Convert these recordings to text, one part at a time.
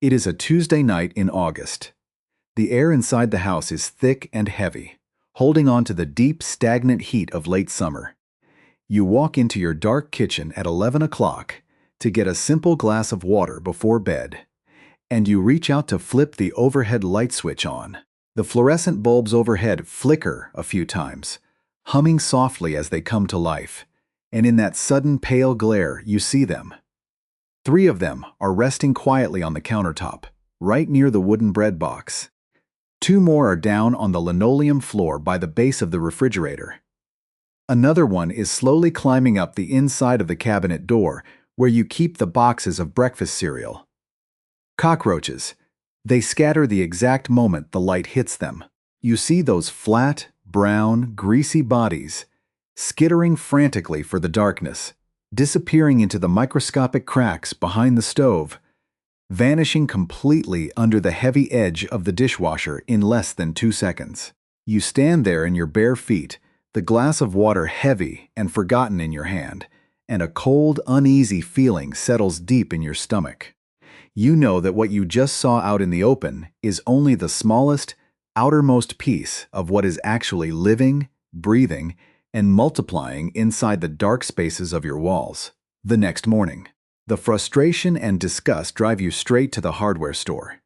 It is a Tuesday night in August. The air inside the house is thick and heavy, holding on to the deep, stagnant heat of late summer. You walk into your dark kitchen at 11 o'clock to get a simple glass of water before bed, and you reach out to flip the overhead light switch on. The fluorescent bulbs overhead flicker a few times, humming softly as they come to life, and in that sudden pale glare you see them. 3 of them are resting quietly on the countertop, right near the wooden bread box. 2 more are down on the linoleum floor by the base of the refrigerator. Another one is slowly climbing up the inside of the cabinet door where you keep the boxes of breakfast cereal. Cockroaches. They scatter the exact moment the light hits them. You see those flat, brown, greasy bodies skittering frantically for the darkness, disappearing into the microscopic cracks behind the stove, vanishing completely under the heavy edge of the dishwasher in less than 2 seconds. You stand there in your bare feet, the glass of water heavy and forgotten in your hand, and a cold, uneasy feeling settles deep in your stomach. You know that what you just saw out in the open is only the smallest, outermost piece of what is actually living, breathing, and multiplying inside the dark spaces of your walls. The next morning, the frustration and disgust drive you straight to the hardware store.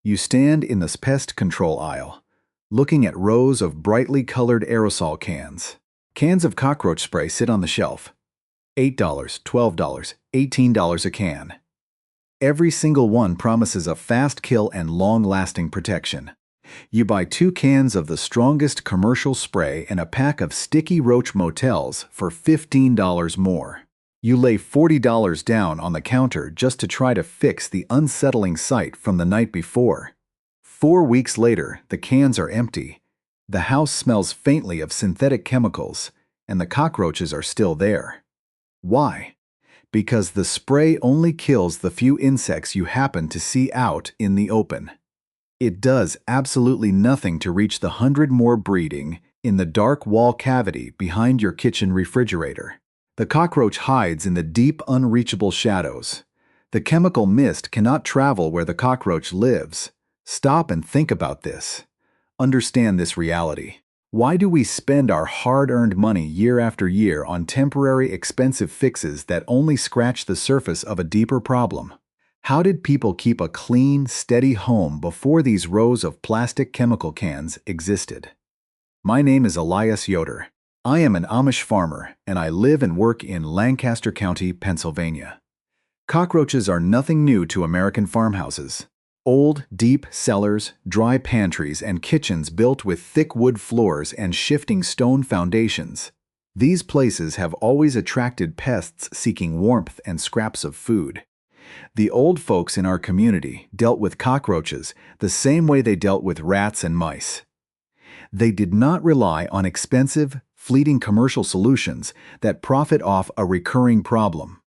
You stand in the pest control aisle, looking at rows of brightly colored aerosol cans. Cans of cockroach spray sit on the shelf. $8, $12, $18 a can. Every single one promises a fast kill and long-lasting protection. You buy 2 cans of the strongest commercial spray and a pack of sticky roach motels for $15 more. You lay $40 down on the counter just to try to fix the unsettling sight from the night before. 4 weeks later, the cans are empty. The house smells faintly of synthetic chemicals, and the cockroaches are still there. Why? Because the spray only kills the few insects you happen to see out in the open. It does absolutely nothing to reach the 100 more breeding in the dark wall cavity behind your kitchen refrigerator. The cockroach hides in the deep, unreachable shadows. The chemical mist cannot travel where the cockroach lives. Stop and think about this. Understand this reality. Why do we spend our hard-earned money year after year on temporary, expensive fixes that only scratch the surface of a deeper problem? How did people keep a clean, steady home before these rows of plastic chemical cans existed? My name is Elias Yoder. I am an Amish farmer, and I live and work in Lancaster County, Pennsylvania. Cockroaches are nothing new to American farmhouses. Old, deep cellars, dry pantries, and kitchens built with thick wood floors and shifting stone foundations. These places have always attracted pests seeking warmth and scraps of food. The old folks in our community dealt with cockroaches the same way they dealt with rats and mice. They did not rely on expensive, fleeting commercial solutions that profit off a recurring problem.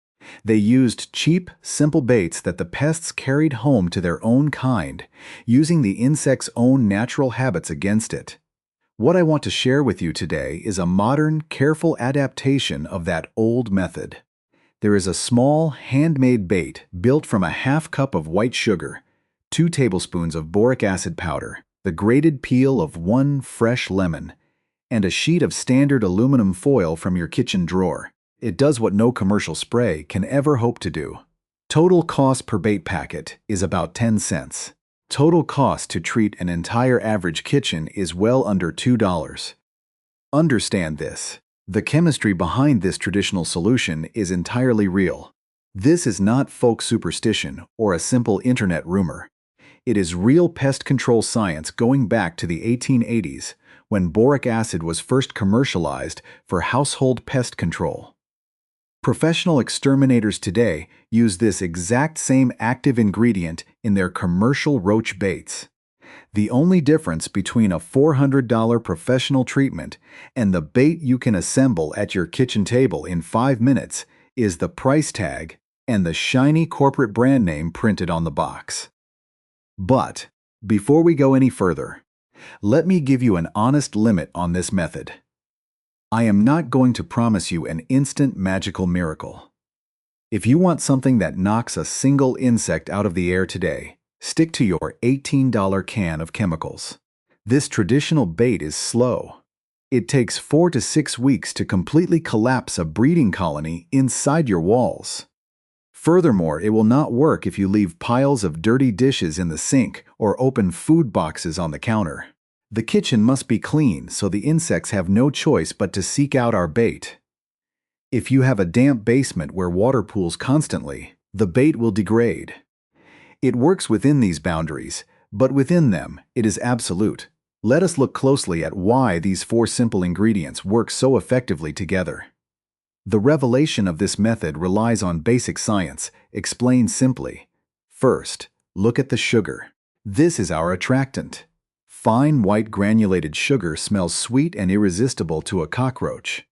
They used cheap, simple baits that the pests carried home to their own kind, using the insect's own natural habits against it. What I want to share with you today is a modern, careful adaptation of that old method. There is a small, handmade bait built from a half cup of white sugar, 2 tablespoons of boric acid powder, the grated peel of 1 fresh lemon, and a sheet of standard aluminum foil from your kitchen drawer. It does what no commercial spray can ever hope to do. Total cost per bait packet is about 10 cents. Total cost to treat an entire average kitchen is well under $2. Understand this. The chemistry behind this traditional solution is entirely real. This is not folk superstition or a simple internet rumor. It is real pest control science going back to the 1880s, when boric acid was first commercialized for household pest control. Professional exterminators today use this exact same active ingredient in their commercial roach baits. The only difference between a $400 professional treatment and the bait you can assemble at your kitchen table in 5 minutes is the price tag and the shiny corporate brand name printed on the box. But before we go any further, let me give you an honest limit on this method. I am not going to promise you an instant magical miracle. If you want something that knocks a single insect out of the air today, Stick to your $18 can of chemicals. This traditional bait is slow. It takes 4 to 6 weeks to completely collapse a breeding colony inside your walls. Furthermore, it will not work if you leave piles of dirty dishes in the sink or open food boxes on the counter. The kitchen must be clean so the insects have no choice but to seek out our bait. If you have a damp basement where water pools constantly, the bait will degrade. It works within these boundaries, but within them, it is absolute. Let us look closely at why these 4 simple ingredients work so effectively together. The revelation of this method relies on basic science, explained simply. First, look at the sugar. This is our attractant. Fine white granulated sugar smells sweet and irresistible to a cockroach.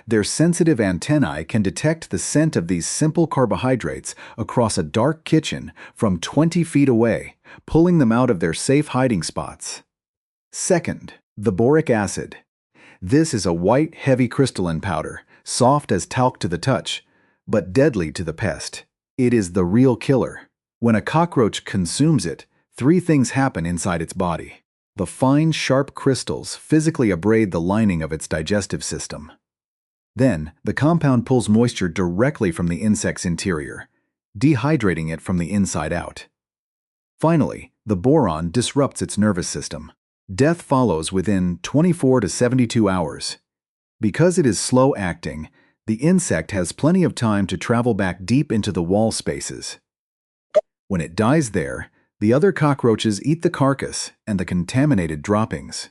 Their sensitive antennae can detect the scent of these simple carbohydrates across a dark kitchen from 20 feet away, pulling them out of their safe hiding spots. Second, the boric acid. This is a white, heavy crystalline powder, soft as talc to the touch, but deadly to the pest. It is the real killer. When a cockroach consumes it, 3 things happen inside its body. The fine, sharp crystals physically abrade the lining of its digestive system. Then, the compound pulls moisture directly from the insect's interior, dehydrating it from the inside out. Finally, the boron disrupts its nervous system. Death follows within 24 to 72 hours. Because it is slow-acting, the insect has plenty of time to travel back deep into the wall spaces. When it dies there, the other cockroaches eat the carcass and the contaminated droppings.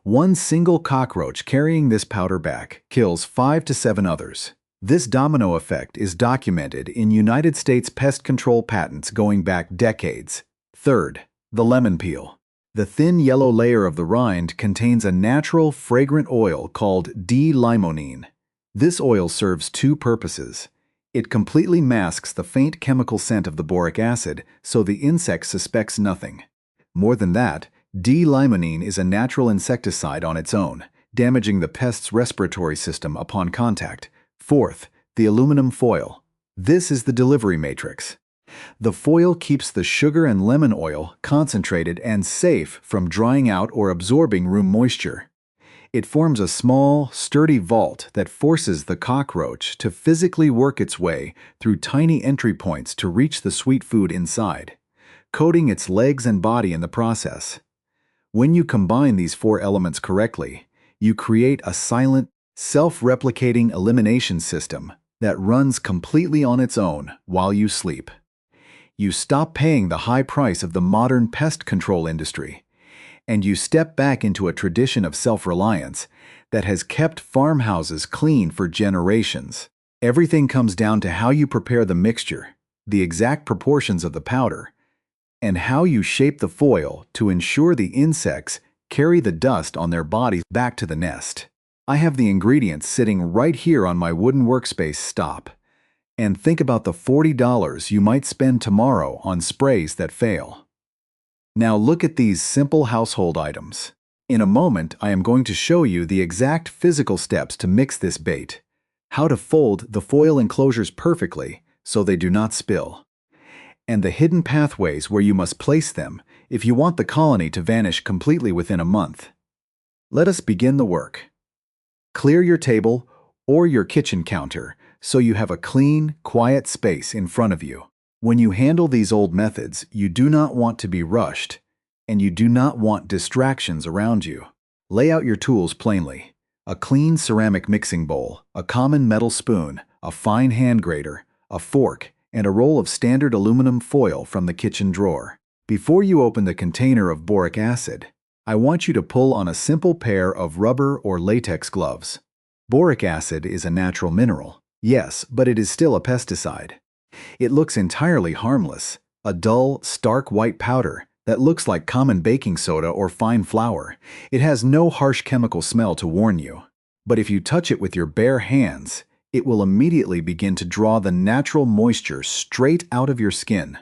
One single cockroach carrying this powder back kills 5 to 7 others. This domino effect is documented in United States pest control patents going back decades. Third, the lemon peel. The thin yellow layer of the rind contains a natural, fragrant oil called D-limonene. This oil serves 2 purposes. It completely masks the faint chemical scent of the boric acid, so the insect suspects nothing. More than that, D-limonene is a natural insecticide on its own, damaging the pest's respiratory system upon contact. Fourth, the aluminum foil. This is the delivery matrix. The foil keeps the sugar and lemon oil concentrated and safe from drying out or absorbing room moisture. It forms a small, sturdy vault that forces the cockroach to physically work its way through tiny entry points to reach the sweet food inside, coating its legs and body in the process. When you combine these 4 elements correctly, you create a silent, self-replicating elimination system that runs completely on its own while you sleep. You stop paying the high price of the modern pest control industry, and you step back into a tradition of self-reliance that has kept farmhouses clean for generations. Everything comes down to how you prepare the mixture, the exact proportions of the powder, and how you shape the foil to ensure the insects carry the dust on their bodies back to the nest. I have the ingredients sitting right here on my wooden workspace. Stop and think about the $40 you might spend tomorrow on sprays that fail. Now look at these simple household items. In a moment, I am going to show you the exact physical steps to mix this bait, how to fold the foil enclosures perfectly so they do not spill, and the hidden pathways where you must place them if you want the colony to vanish completely within a month. Let us begin the work. Clear your table or your kitchen counter so you have a clean, quiet space in front of you. When you handle these old methods, you do not want to be rushed, and you do not want distractions around you. Lay out your tools plainly: a clean ceramic mixing bowl, a common metal spoon, a fine hand grater, a fork, and a roll of standard aluminum foil from the kitchen drawer. Before you open the container of boric acid, I want you to pull on a simple pair of rubber or latex gloves. Boric acid is a natural mineral, yes, but it is still a pesticide. It looks entirely harmless, a dull, stark white powder that looks like common baking soda or fine flour. It has no harsh chemical smell to warn you. But if you touch it with your bare hands, it will immediately begin to draw the natural moisture straight out of your skin,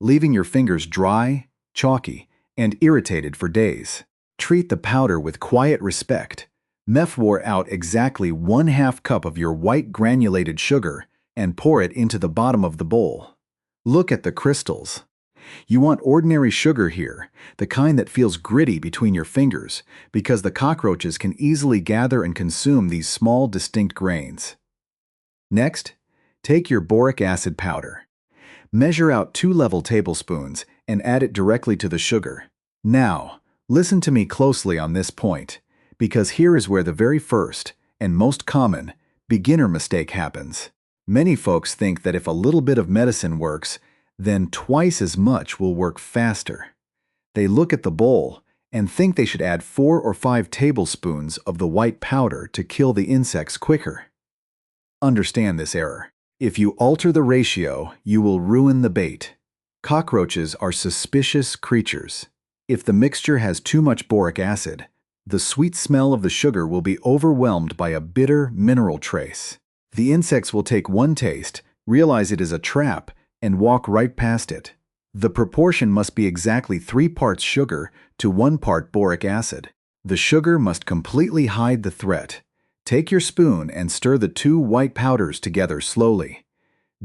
leaving your fingers dry, chalky, and irritated for days. Treat the powder with quiet respect. Pour out exactly 1/2 cup of your white granulated sugar and pour it into the bottom of the bowl. Look at the crystals. You want ordinary sugar here, the kind that feels gritty between your fingers, because the cockroaches can easily gather and consume these small, distinct grains. Next, take your boric acid powder. Measure out 2 level tablespoons and add it directly to the sugar. Now, listen to me closely on this point, because here is where the very first, and most common, beginner mistake happens. Many folks think that if a little bit of medicine works, then twice as much will work faster. They look at the bowl and think they should add 4 or 5 tablespoons of the white powder to kill the insects quicker. Understand this error. If you alter the ratio, you will ruin the bait. Cockroaches are suspicious creatures. If the mixture has too much boric acid, the sweet smell of the sugar will be overwhelmed by a bitter mineral trace. The insects will take one taste, realize it is a trap, and walk right past it. The proportion must be exactly 3 parts sugar to 1 part boric acid. The sugar must completely hide the threat. Take your spoon and stir the 2 white powders together slowly.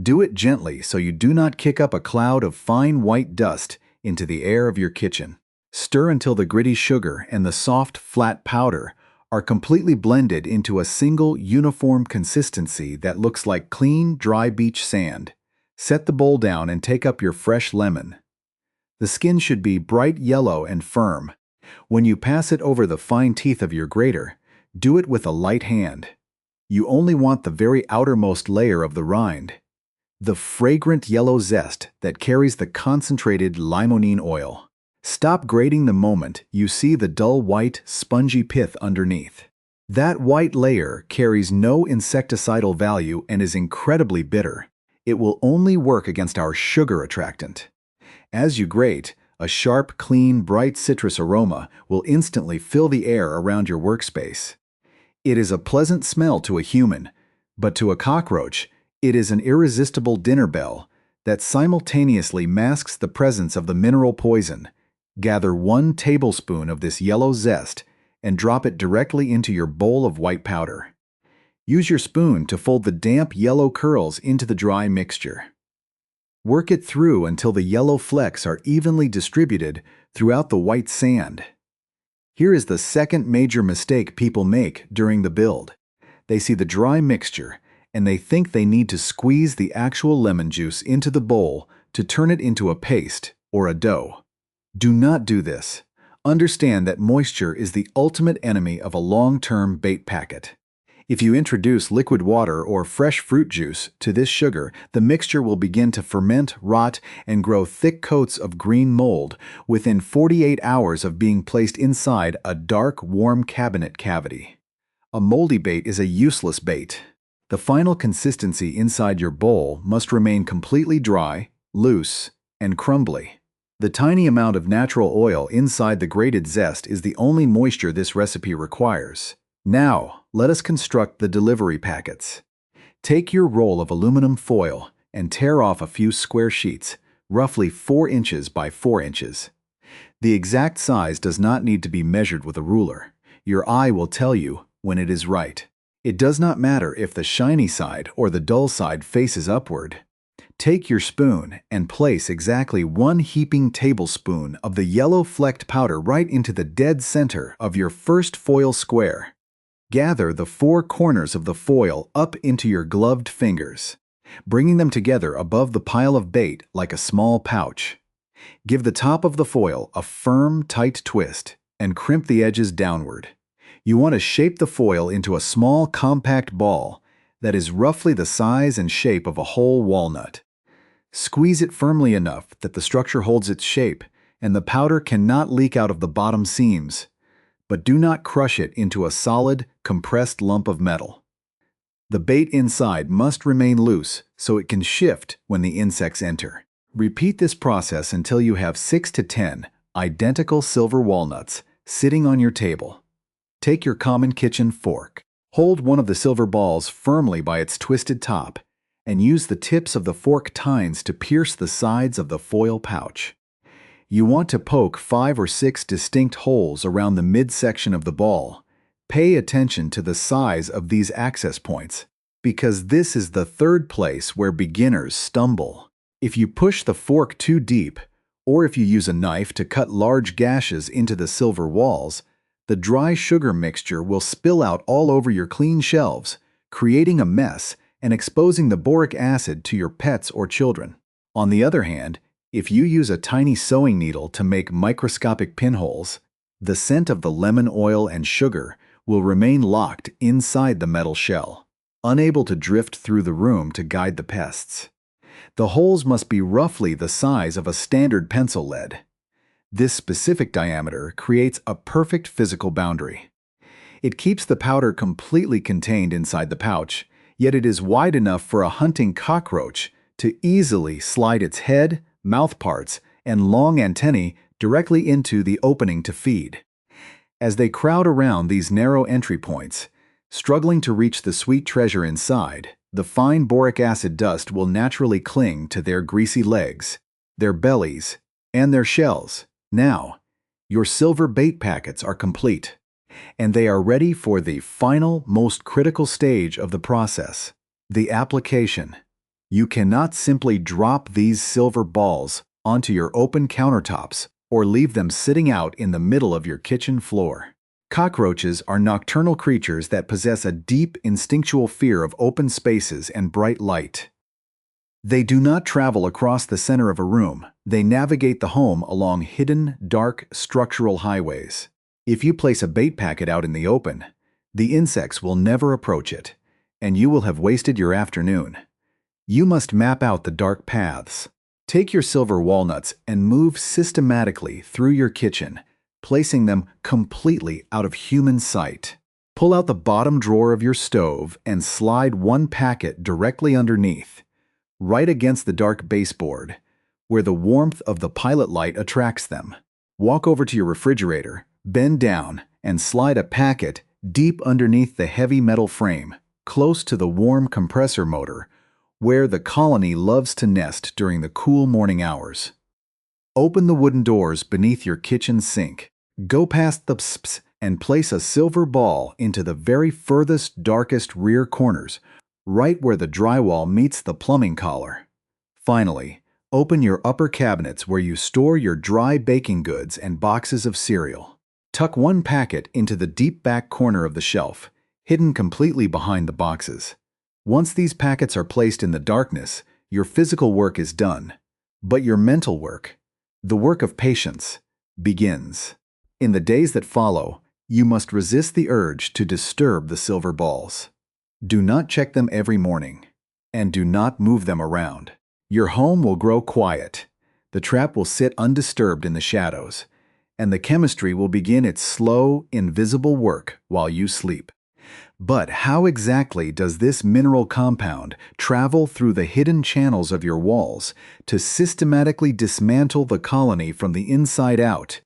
Do it gently so you do not kick up a cloud of fine white dust into the air of your kitchen. Stir until the gritty sugar and the soft, flat powder are completely blended into a single, uniform consistency that looks like clean, dry beach sand. Set the bowl down and take up your fresh lemon. The skin should be bright yellow and firm. When you pass it over the fine teeth of your grater, do it with a light hand. You only want the very outermost layer of the rind, the fragrant yellow zest that carries the concentrated limonene oil. Stop grating the moment you see the dull white, spongy pith underneath. That white layer carries no insecticidal value and is incredibly bitter. It will only work against our sugar attractant. As you grate, a sharp, clean, bright citrus aroma will instantly fill the air around your workspace. It is a pleasant smell to a human, but to a cockroach, it is an irresistible dinner bell that simultaneously masks the presence of the mineral poison. Gather 1 tablespoon of this yellow zest and drop it directly into your bowl of white powder. Use your spoon to fold the damp yellow curls into the dry mixture. Work it through until the yellow flecks are evenly distributed throughout the white sand. Here is the second major mistake people make during the build. They see the dry mixture and they think they need to squeeze the actual lemon juice into the bowl to turn it into a paste or a dough. Do not do this. Understand that moisture is the ultimate enemy of a long-term bait packet. If you introduce liquid water or fresh fruit juice to this sugar, the mixture will begin to ferment, rot, and grow thick coats of green mold within 48 hours of being placed inside a dark, warm cabinet cavity. A moldy bait is a useless bait. The final consistency inside your bowl must remain completely dry, loose, and crumbly. The tiny amount of natural oil inside the grated zest is the only moisture this recipe requires. Now, let us construct the delivery packets. Take your roll of aluminum foil and tear off a few square sheets, roughly 4 inches by 4 inches. The exact size does not need to be measured with a ruler. Your eye will tell you when it is right. It does not matter if the shiny side or the dull side faces upward. Take your spoon and place exactly 1 heaping tablespoon of the yellow flecked powder right into the dead center of your first foil square. Gather the 4 corners of the foil up into your gloved fingers, bringing them together above the pile of bait like a small pouch. Give the top of the foil a firm, tight twist and crimp the edges downward. You want to shape the foil into a small, compact ball that is roughly the size and shape of a whole walnut. Squeeze it firmly enough that the structure holds its shape and the powder cannot leak out of the bottom seams, but do not crush it into a solid, compressed lump of metal. The bait inside must remain loose so it can shift when the insects enter. Repeat this process until you have 6 to 10 identical silver walnuts sitting on your table. Take your common kitchen fork. Hold one of the silver balls firmly by its twisted top and use the tips of the fork tines to pierce the sides of the foil pouch. You want to poke 5 or 6 distinct holes around the midsection of the ball. Pay attention to the size of these access points, because this is the third place where beginners stumble. If you push the fork too deep, Or if you use a knife to cut large gashes into the silver walls, the dry sugar mixture will spill out all over your clean shelves, creating a mess and exposing the boric acid to your pets or children. On the other hand, if you use a tiny sewing needle to make microscopic pinholes, the scent of the lemon oil and sugar will remain locked inside the metal shell, unable to drift through the room to guide the pests. The holes must be roughly the size of a standard pencil lead. This specific diameter creates a perfect physical boundary. It keeps the powder completely contained inside the pouch, yet it is wide enough for a hunting cockroach to easily slide its head, mouth parts, and long antennae directly into the opening to feed. As they crowd around these narrow entry points, struggling to reach the sweet treasure inside, the fine boric acid dust will naturally cling to their greasy legs, their bellies, and their shells. Now, your silver bait packets are complete, and they are ready for the final, most critical stage of the process, the application. You cannot simply drop these silver balls onto your open countertops or leave them sitting out in the middle of your kitchen floor. Cockroaches are nocturnal creatures that possess a deep instinctual fear of open spaces and bright light. They do not travel across the center of a room. They navigate the home along hidden, dark, structural highways. If you place a bait packet out in the open, the insects will never approach it, and you will have wasted your afternoon. You must map out the dark paths. Take your silver walnuts and move systematically through your kitchen, placing them completely out of human sight. Pull out the bottom drawer of your stove and slide one packet directly underneath, right against the dark baseboard, where the warmth of the pilot light attracts them. Walk over to your refrigerator, bend down, and slide a packet deep underneath the heavy metal frame, close to the warm compressor motor, where the colony loves to nest during the cool morning hours. Open the wooden doors beneath your kitchen sink. Go past the psps and place a silver ball into the very furthest, darkest rear corners, right where the drywall meets the plumbing collar. Finally, open your upper cabinets where you store your dry baking goods and boxes of cereal. Tuck one packet into the deep back corner of the shelf, hidden completely behind the boxes. Once these packets are placed in the darkness, your physical work is done, but your mental work, the work of patience, begins. In the days that follow, you must resist the urge to disturb the silver balls. Do not check them every morning, and do not move them around. Your home will grow quiet, the trap will sit undisturbed in the shadows, and the chemistry will begin its slow, invisible work while you sleep. But how exactly does this mineral compound travel through the hidden channels of your walls to systematically dismantle the colony from the inside out?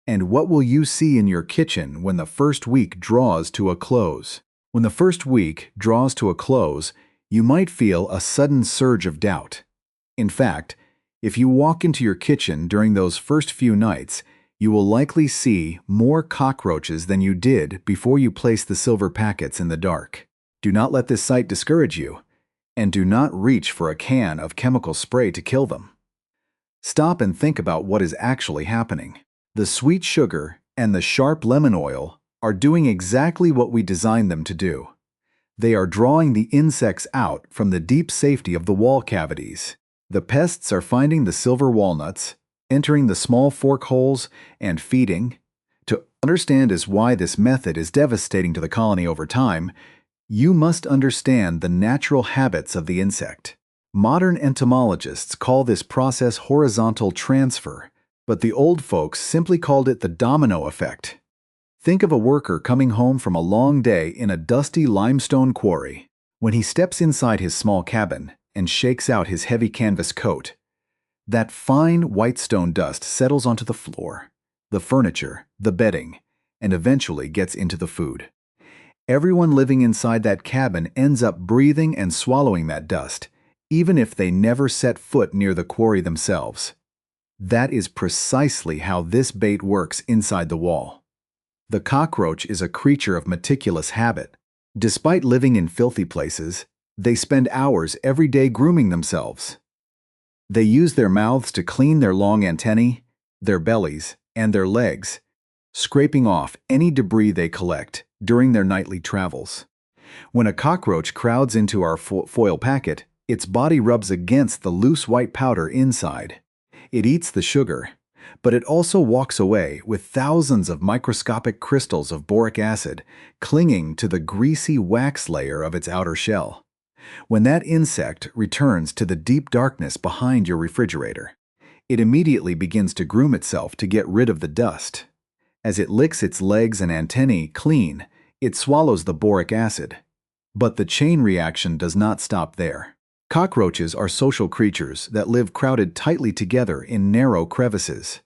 And what will you see in your kitchen when the first week draws to a close? When the first week draws to a close, you might feel a sudden surge of doubt. In fact, if you walk into your kitchen during those first few nights, you will likely see more cockroaches than you did before you placed the silver packets in the dark. Do not let this sight discourage you, and do not reach for a can of chemical spray to kill them. Stop and think about what is actually happening. The sweet sugar and the sharp lemon oil are doing exactly what we designed them to do. They are drawing the insects out from the deep safety of the wall cavities. The pests are finding the silver walnuts, entering the small fork holes, and feeding. To understand why this method is devastating to the colony over time, you must understand the natural habits of the insect. Modern entomologists call this process horizontal transfer, but the old folks simply called it the domino effect. Think of a worker coming home from a long day in a dusty limestone quarry. When he steps inside his small cabin and shakes out his heavy canvas coat, that fine white stone dust settles onto the floor, the furniture, the bedding, and eventually gets into the food. Everyone living inside that cabin ends up breathing and swallowing that dust, even if they never set foot near the quarry themselves. That is precisely how this bait works inside the wall. The cockroach is a creature of meticulous habit. Despite living in filthy places, they spend hours every day grooming themselves. They use their mouths to clean their long antennae, their bellies, and their legs, scraping off any debris they collect during their nightly travels. When a cockroach crowds into our foil packet, its body rubs against the loose white powder inside. It eats the sugar, but it also walks away with thousands of microscopic crystals of boric acid clinging to the greasy wax layer of its outer shell. When that insect returns to the deep darkness behind your refrigerator, it immediately begins to groom itself to get rid of the dust. As it licks its legs and antennae clean, it swallows the boric acid. But the chain reaction does not stop there. Cockroaches are social creatures that live crowded tightly together in narrow crevices.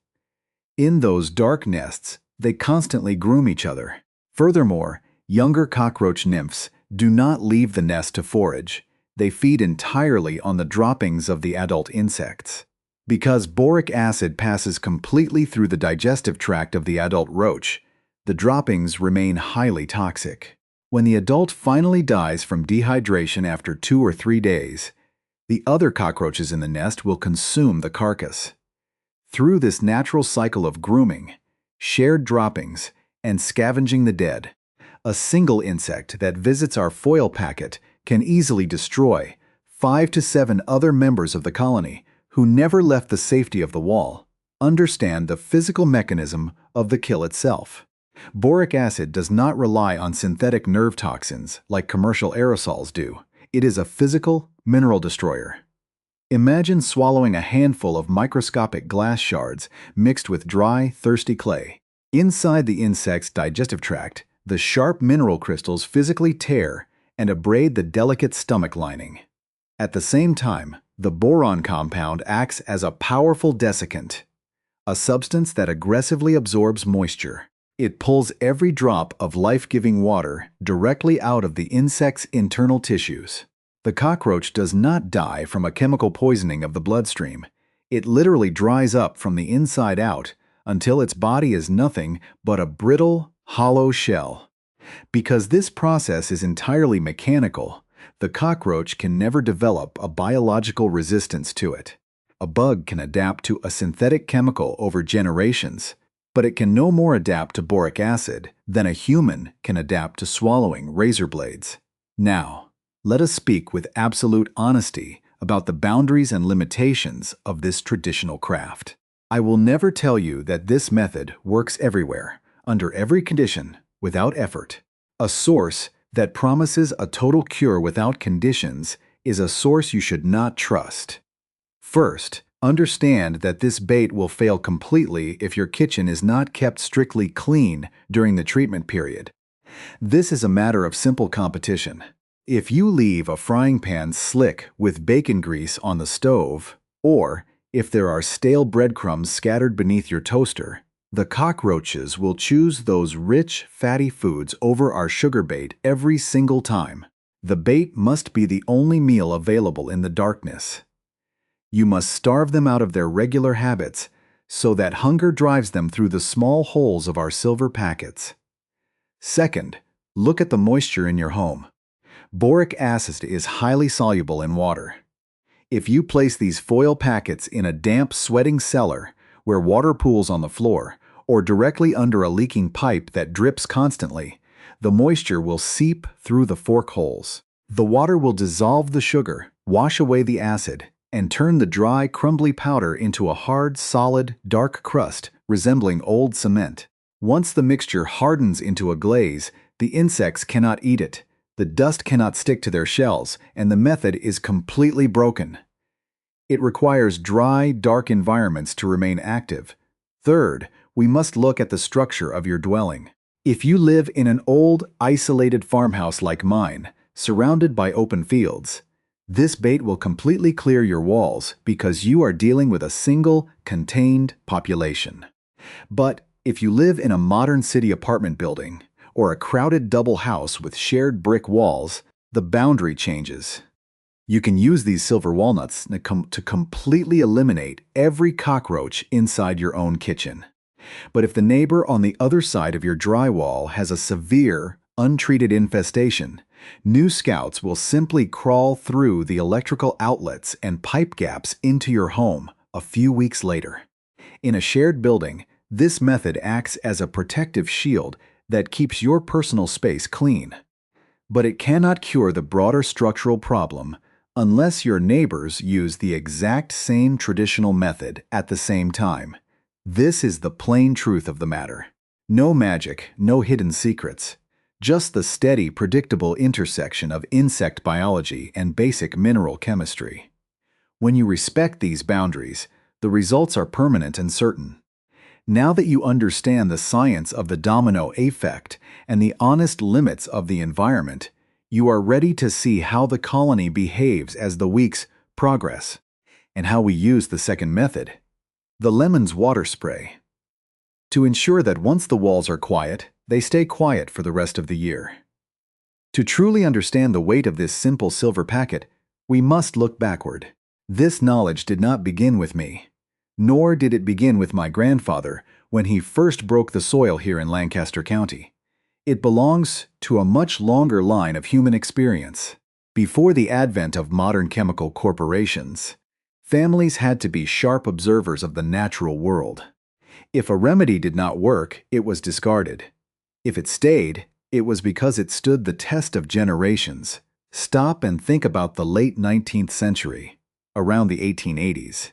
In those dark nests, they constantly groom each other. Furthermore, younger cockroach nymphs do not leave the nest to forage. They feed entirely on the droppings of the adult insects. Because boric acid passes completely through the digestive tract of the adult roach, the droppings remain highly toxic. When the adult finally dies from dehydration after 2 or 3 days, the other cockroaches in the nest will consume the carcass. Through this natural cycle of grooming, shared droppings, and scavenging the dead, a single insect that visits our foil packet can easily destroy 5 to 7 other members of the colony who never left the safety of the wall. Understand the physical mechanism of the kill itself. Boric acid does not rely on synthetic nerve toxins like commercial aerosols do. It is a physical mineral destroyer. Imagine swallowing a handful of microscopic glass shards mixed with dry, thirsty clay. Inside the insect's digestive tract, the sharp mineral crystals physically tear and abrade the delicate stomach lining. At the same time, the boron compound acts as a powerful desiccant, a substance that aggressively absorbs moisture. It pulls every drop of life-giving water directly out of the insect's internal tissues. The cockroach does not die from a chemical poisoning of the bloodstream. It literally dries up from the inside out until its body is nothing but a brittle, hollow shell. Because this process is entirely mechanical, the cockroach can never develop a biological resistance to it. A bug can adapt to a synthetic chemical over generations, but it can no more adapt to boric acid than a human can adapt to swallowing razor blades. Now, let us speak with absolute honesty about the boundaries and limitations of this traditional craft. I will never tell you that this method works everywhere, under every condition, without effort. A source that promises a total cure without conditions is a source you should not trust. First, understand that this bait will fail completely if your kitchen is not kept strictly clean during the treatment period. This is a matter of simple competition. If you leave a frying pan slick with bacon grease on the stove, or if there are stale breadcrumbs scattered beneath your toaster, the cockroaches will choose those rich, fatty foods over our sugar bait every single time. The bait must be the only meal available in the darkness. You must starve them out of their regular habits so that hunger drives them through the small holes of our silver packets. Second, look at the moisture in your home. Boric acid is highly soluble in water. If you place these foil packets in a damp, sweating cellar where water pools on the floor, or directly under a leaking pipe that drips constantly, the moisture will seep through the fork holes. The water will dissolve the sugar, wash away the acid, and turn the dry, crumbly powder into a hard, solid, dark crust resembling old cement. Once the mixture hardens into a glaze, the insects cannot eat it. The dust cannot stick to their shells, and the method is completely broken. It requires dry, dark environments to remain active. Third, we must look at the structure of your dwelling. If you live in an old, isolated farmhouse like mine, surrounded by open fields, this bait will completely clear your walls because you are dealing with a single, contained population. But if you live in a modern city apartment building, or a crowded double house with shared brick walls, the boundary changes. You can use these silver walnuts to completely eliminate every cockroach inside your own kitchen. But if the neighbor on the other side of your drywall has a severe, untreated infestation, New scouts will simply crawl through the electrical outlets and pipe gaps into your home a few weeks later. In a shared building, this method acts as a protective shield that keeps your personal space clean. But it cannot cure the broader structural problem unless your neighbors use the exact same traditional method at the same time. This is the plain truth of the matter. No magic, no hidden secrets. Just the steady, predictable intersection of insect biology and basic mineral chemistry. When you respect these boundaries, the results are permanent and certain. Now that you understand the science of the domino effect and the honest limits of the environment, you are ready to see how the colony behaves as the weeks progress, and how we use the second method, the lemon's water spray, to ensure that once the walls are quiet, they stay quiet for the rest of the year. To truly understand the weight of this simple silver packet, we must look backward. This knowledge did not begin with me, nor did it begin with my grandfather when he first broke the soil here in Lancaster County. It belongs to a much longer line of human experience. Before the advent of modern chemical corporations, families had to be sharp observers of the natural world. If a remedy did not work, it was discarded. If it stayed, it was because it stood the test of generations. Stop and think about the late 19th century, around the 1880s.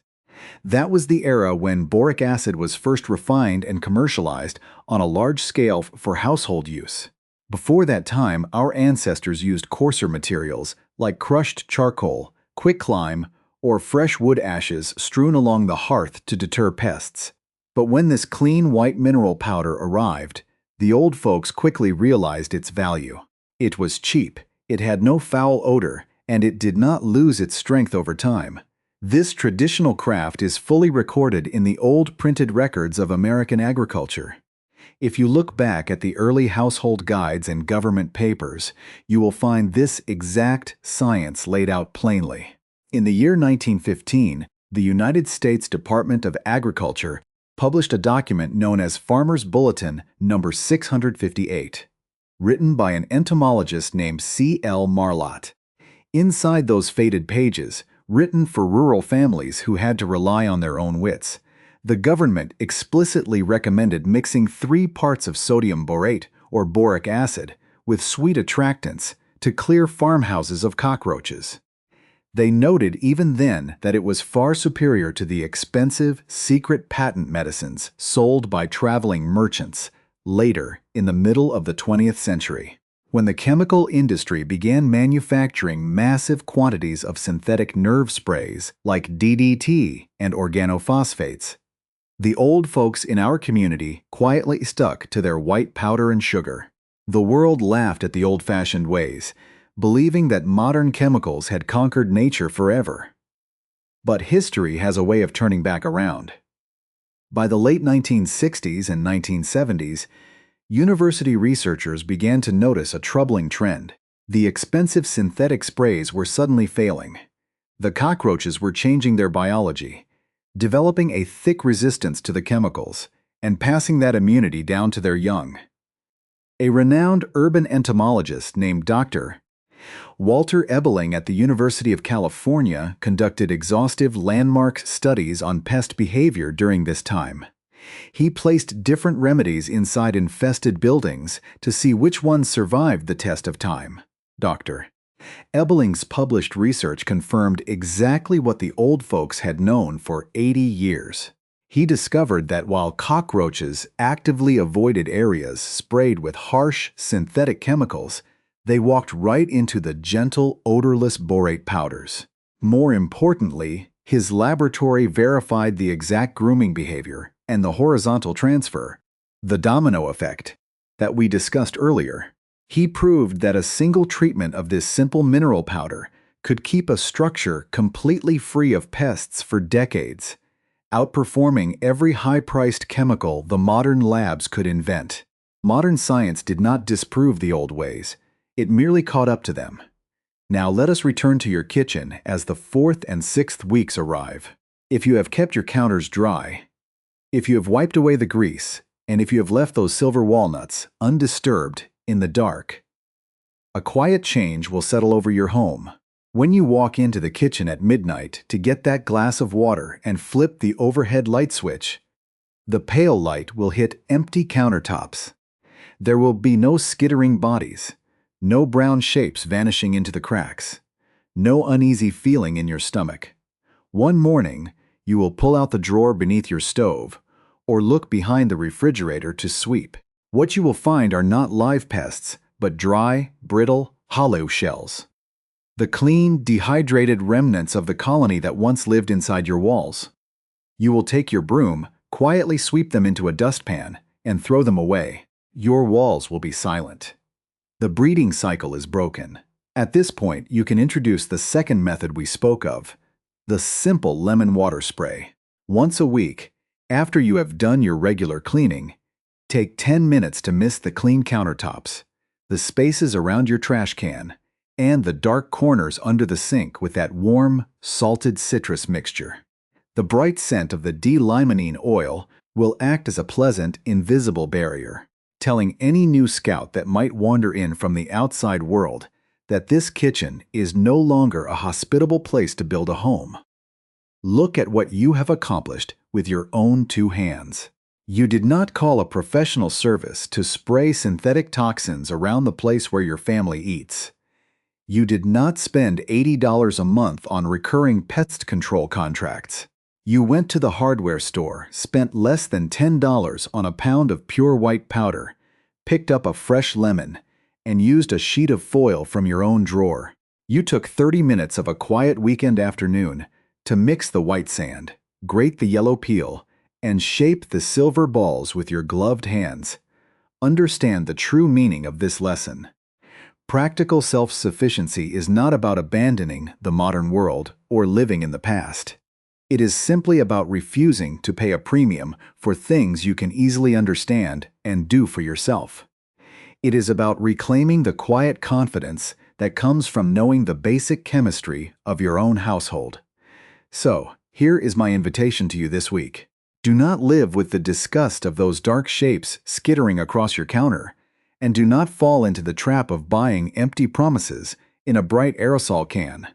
That was the era when boric acid was first refined and commercialized on a large scale for household use. Before that time, our ancestors used coarser materials like crushed charcoal, quicklime, or fresh wood ashes strewn along the hearth to deter pests. But when this clean white mineral powder arrived, the old folks quickly realized its value. It was cheap, it had no foul odor, and it did not lose its strength over time. This traditional craft is fully recorded in the old printed records of American agriculture. If you look back at the early household guides and government papers, you will find this exact science laid out plainly. In the year 1915, the United States Department of Agriculture published a document known as Farmer's Bulletin No. 658, written by an entomologist named C.L. Marlott. Inside those faded pages, written for rural families who had to rely on their own wits, the government explicitly recommended mixing 3 parts of sodium borate, or boric acid, with sweet attractants to clear farmhouses of cockroaches. They noted even then that it was far superior to the expensive, secret patent medicines sold by traveling merchants later in the middle of the 20th century, when the chemical industry began manufacturing massive quantities of synthetic nerve sprays like DDT and organophosphates. The old folks in our community quietly stuck to their white powder and sugar. The world laughed at the old-fashioned ways, believing that modern chemicals had conquered nature forever. But history has a way of turning back around. By the late 1960s and 1970s, university researchers began to notice a troubling trend. The expensive synthetic sprays were suddenly failing. The cockroaches were changing their biology, developing a thick resistance to the chemicals, and passing that immunity down to their young. A renowned urban entomologist named Dr. Walter Ebeling at the University of California conducted exhaustive landmark studies on pest behavior during this time. He placed different remedies inside infested buildings to see which ones survived the test of time. Dr. Ebeling's published research confirmed exactly what the old folks had known for 80 years. He discovered that while cockroaches actively avoided areas sprayed with harsh synthetic chemicals, they walked right into the gentle, odorless borate powders. More importantly, his laboratory verified the exact grooming behavior and the horizontal transfer, the domino effect, that we discussed earlier. He proved that a single treatment of this simple mineral powder could keep a structure completely free of pests for decades, outperforming every high-priced chemical the modern labs could invent. Modern science did not disprove the old ways. It merely caught up to them. Now let us return to your kitchen as the 4th and 6th weeks arrive. If you have kept your counters dry, if you have wiped away the grease, and if you have left those silver walnuts undisturbed in the dark, A quiet change will settle over your home. When you walk into the kitchen at midnight to get that glass of water and flip the overhead light switch, the pale light will hit empty countertops. There will be no skittering bodies, no brown shapes vanishing into the cracks, no uneasy feeling in your stomach. One morning, you will pull out the drawer beneath your stove or look behind the refrigerator to sweep. What you will find are not live pests, but dry, brittle, hollow shells. The clean, dehydrated remnants of the colony that once lived inside your walls. You will take your broom, quietly sweep them into a dustpan, and throw them away. Your walls will be silent. The breeding cycle is broken. At this point, you can introduce the second method we spoke of, the simple lemon water spray. Once a week, after you have done your regular cleaning, take 10 minutes to mist the clean countertops, the spaces around your trash can, and the dark corners under the sink with that warm, salted citrus mixture. The bright scent of the D-limonene oil will act as a pleasant, invisible barrier, telling any new scout that might wander in from the outside world that this kitchen is no longer a hospitable place to build a home. Look at what you have accomplished with your own two hands. You did not call a professional service to spray synthetic toxins around the place where your family eats. You did not spend $80 a month on recurring pest control contracts. You went to the hardware store, spent less than $10 on a pound of pure white powder, picked up a fresh lemon, and used a sheet of foil from your own drawer. You took 30 minutes of a quiet weekend afternoon to mix the white sand, grate the yellow peel, and shape the silver balls with your gloved hands. Understand the true meaning of this lesson. Practical self-sufficiency is not about abandoning the modern world or living in the past. It is simply about refusing to pay a premium for things you can easily understand and do for yourself. It is about reclaiming the quiet confidence that comes from knowing the basic chemistry of your own household. So, here is my invitation to you this week. Do not live with the disgust of those dark shapes skittering across your counter, and do not fall into the trap of buying empty promises in a bright aerosol can.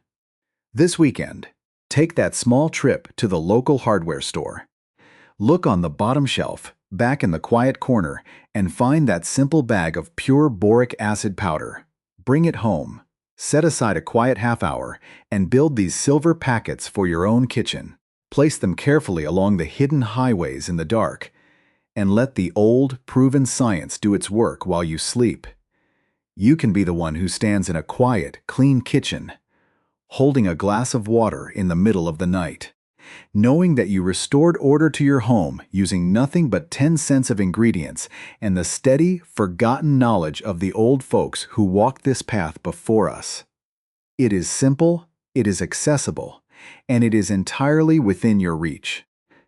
This weekend, take that small trip to the local hardware store. Look on the bottom shelf, back in the quiet corner, and find that simple bag of pure boric acid powder. Bring it home, set aside a quiet half hour, and build these silver packets for your own kitchen. Place them carefully along the hidden highways in the dark, and let the old, proven science do its work while you sleep. You can be the one who stands in a quiet, clean kitchen, holding a glass of water in the middle of the night, knowing that you restored order to your home using nothing but 10 cents of ingredients and the steady, forgotten knowledge of the old folks who walked this path before us. It is simple, it is accessible, and it is entirely within your reach.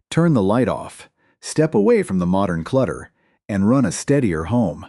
Turn the light off, step away from the modern clutter, and run a steadier home.